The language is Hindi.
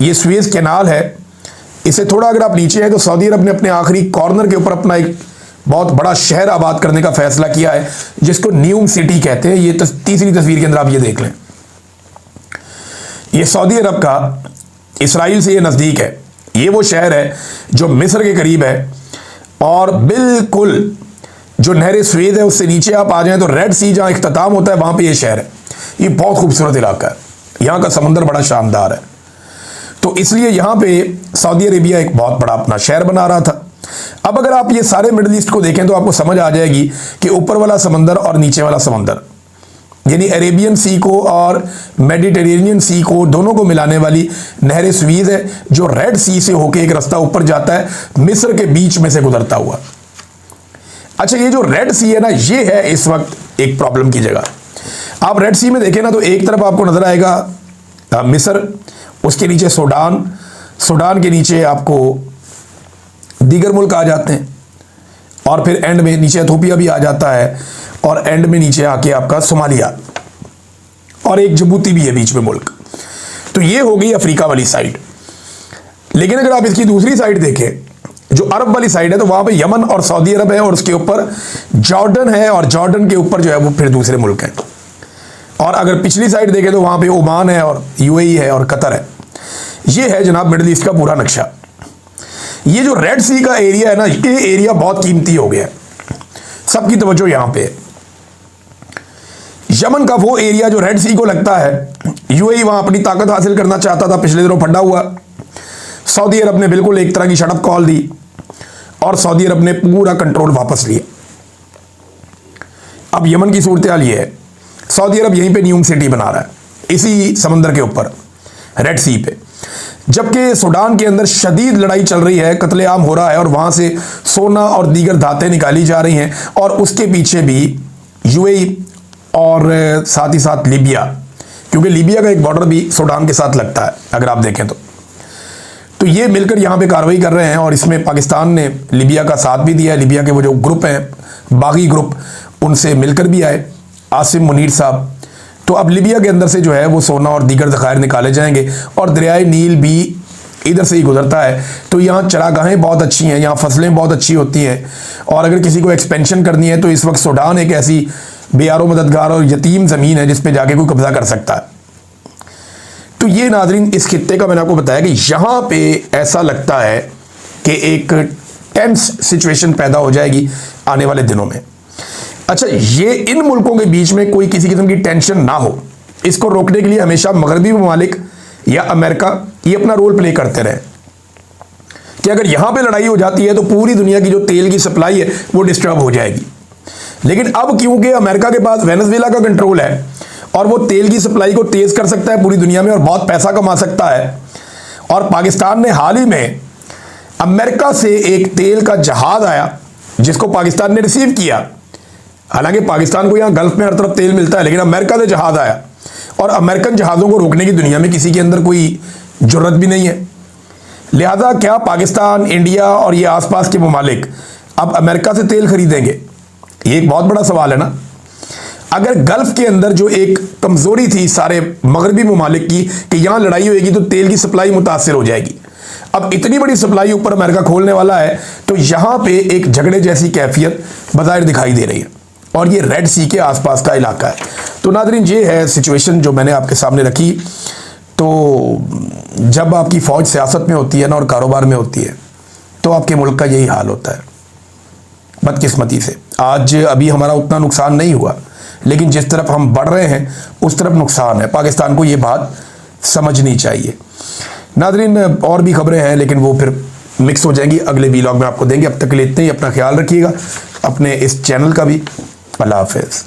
ये स्वेज कैनाल है, इसे थोड़ा अगर आप नीचे हैं तो सऊदी अरब ने अपने आखिरी कॉर्नर के ऊपर अपना एक बहुत बड़ा शहर आबाद करने का फैसला किया है, जिसको न्यूम सिटी कहते हैं। ये तीसरी तस्वीर के अंदर आप ये देख लें, ये सऊदी अरब का इसराइल से ये नज़दीक है। ये वो शहर है जो मिस्र के करीब है, और बिल्कुल जो नहर स्वेद है उससे नीचे आप आ जाएं तो रेड सी जहाँ इख्तिताम होता है वहाँ पे ये शहर है। ये बहुत खूबसूरत इलाका है, यहाँ का समंदर बड़ा शानदार है। तो इसलिए यहाँ पे सऊदी अरेबिया एक बहुत बड़ा अपना शहर बना रहा था। अब अगर आप ये सारे मिडिल ईस्ट को देखें तो आपको समझ आ जाएगी कि ऊपर वाला समंदर और नीचे वाला समंदर, यानी अरेबियन सी को और मेडिटेरेनियन सी को दोनों को मिलाने वाली नहर स्वेद है, जो रेड सी से होकर एक रास्ता ऊपर जाता है, मिस्र के बीच में से गुजरता हुआ। अच्छा, ये जो रेड सी है ना, ये है इस वक्त एक प्रॉब्लम की जगह। आप रेड सी में देखें ना तो एक तरफ आपको नजर आएगा मिस्र, उसके नीचे सूडान, सूडान के नीचे आपको दीगर मुल्क आ जाते हैं, और फिर एंड में नीचे इथोपिया भी आ जाता है, और एंड में नीचे आके आपका सोमालिया, और एक जिबूती भी है बीच में मुल्क। तो ये हो गई अफ्रीका वाली साइड। लेकिन अगर आप इसकी दूसरी साइड देखें, जो अरब वाली साइड है, तो वहां पे यमन और सऊदी अरब है, और उसके ऊपर जॉर्डन है, और जॉर्डन के ऊपर जो है वो फिर दूसरे मुल्क हैं। और अगर पिछली साइड देखें तो वहां पे ओमान है, और यूएई है, और कतर है। ये है जनाब मिडिल ईस्ट का पूरा नक्शा। ये जो रेड सी का एरिया है ना, ये एरिया बहुत कीमती हो गया है, सबकी तवज्जो यहां पे है। यमन का वो एरिया जो रेड सी को लगता है, यूएई वहां अपनी ताकत हासिल करना चाहता था, पिछले दिनों फंडा हुआ। सऊदी अरब ने बिल्कुल एक तरह की शटअप कॉल दी, और सऊदी अरब ने पूरा कंट्रोल वापस लिया। अब यमन की सूरत हाल ये है, सऊदी अरब यहीं पे न्यूम सिटी बना रहा है, इसी समंदर के ऊपर रेड सी पे, जबकि सूडान के अंदर शदीद लड़ाई चल रही है, कत्लेआम हो रहा है, और वहां से सोना और दीगर धातें निकाली जा रही हैं, और उसके पीछे भी यूएई और साथ ही साथ लीबिया, क्योंकि लीबिया का एक बॉर्डर भी सूडान के साथ लगता है अगर आप देखें तो ये मिलकर यहाँ पे कार्रवाई कर रहे हैं। और इसमें पाकिस्तान ने लीबिया का साथ भी दिया है। लीबिया के वो जो ग्रुप हैं, बागी ग्रुप, उनसे मिलकर भी आए आसिम मुनीर साहब। तो अब लीबिया के अंदर से जो है वो सोना और दीगर ज़खायर निकाले जाएंगे, और दरियाए नील भी इधर से ही गुजरता है। तो यहाँ चरागाहें बहुत अच्छी हैं, यहाँ फसलें बहुत अच्छी होती हैं, और अगर किसी को एक्सपेंशन करनी है तो इस वक्त सूडान एक ऐसी बेयारो मददगार और यतीम ज़मीन है जिस पे जाके कोई कब्जा कर सकता है। तो ये नाज़रीन इस खित्ते का मैंने आपको बताया कि यहाँ पे ऐसा लगता है कि एक टेंस सिचुएशन पैदा हो जाएगी आने वाले दिनों में। अच्छा, ये इन मुल्कों के बीच में कोई किसी किस्म की टेंशन ना हो, इसको रोकने के लिए हमेशा मगरबी ममालिक या अमेरिका ये अपना रोल प्ले करते रहे कि अगर यहाँ पे लड़ाई हो जाती है तो पूरी दुनिया की जो तेल की सप्लाई है वो डिस्टर्ब हो जाएगी। लेकिन अब क्योंकि अमेरिका के पास वेनेजुएला का कंट्रोल है, और वो तेल की सप्लाई को तेज कर सकता है पूरी दुनिया में, और बहुत पैसा कमा सकता है, और पाकिस्तान ने हाल ही में अमेरिका से एक तेल का जहाज आया जिसको पाकिस्तान ने रिसीव किया। हालांकि पाकिस्तान को यहाँ गल्फ में हर तरफ तेल मिलता है, लेकिन अमेरिका से जहाज आया, और अमेरिकन जहाज़ों को रोकने की दुनिया में किसी के अंदर कोई जुर्रत भी नहीं है। लिहाजा क्या पाकिस्तान, इंडिया और ये आसपास के ममालिक अब अमेरिका से तेल खरीदेंगे? ये एक बहुत बड़ा सवाल है ना। अगर गल्फ के अंदर जो एक कमजोरी थी सारे मगरबी ममालिक की कि यहाँ लड़ाई होगी तो तेल की सप्लाई मुतासर हो जाएगी, अब इतनी बड़ी सप्लाई ऊपर अमेरिका खोलने वाला है, तो यहाँ पे एक झगड़े जैसी कैफियत बज़ाहिर दिखाई दे रही है, और ये रेड सी के आसपास का इलाका है। तो नाज़रीन ये है सिचुएशन जो मैंने आपके सामने रखी। तो जब आपकी फ़ौज सियासत में होती है ना और कारोबार में होती है, तो आपके मुल्क का यही हाल होता है बदकिस्मती से। आज अभी हमारा उतना नुकसान नहीं हुआ, लेकिन जिस तरफ हम बढ़ रहे हैं उस तरफ नुकसान है। पाकिस्तान को ये बात समझनी चाहिए। नाज़रीन और भी खबरें हैं, लेकिन वो फिर मिक्स हो जाएंगी, अगले वीलॉग में आपको देंगे। अब तक के लिए इतने ही। अपना ख्याल रखिएगा, अपने इस चैनल का भी। अल्लाह हाफ़िज़।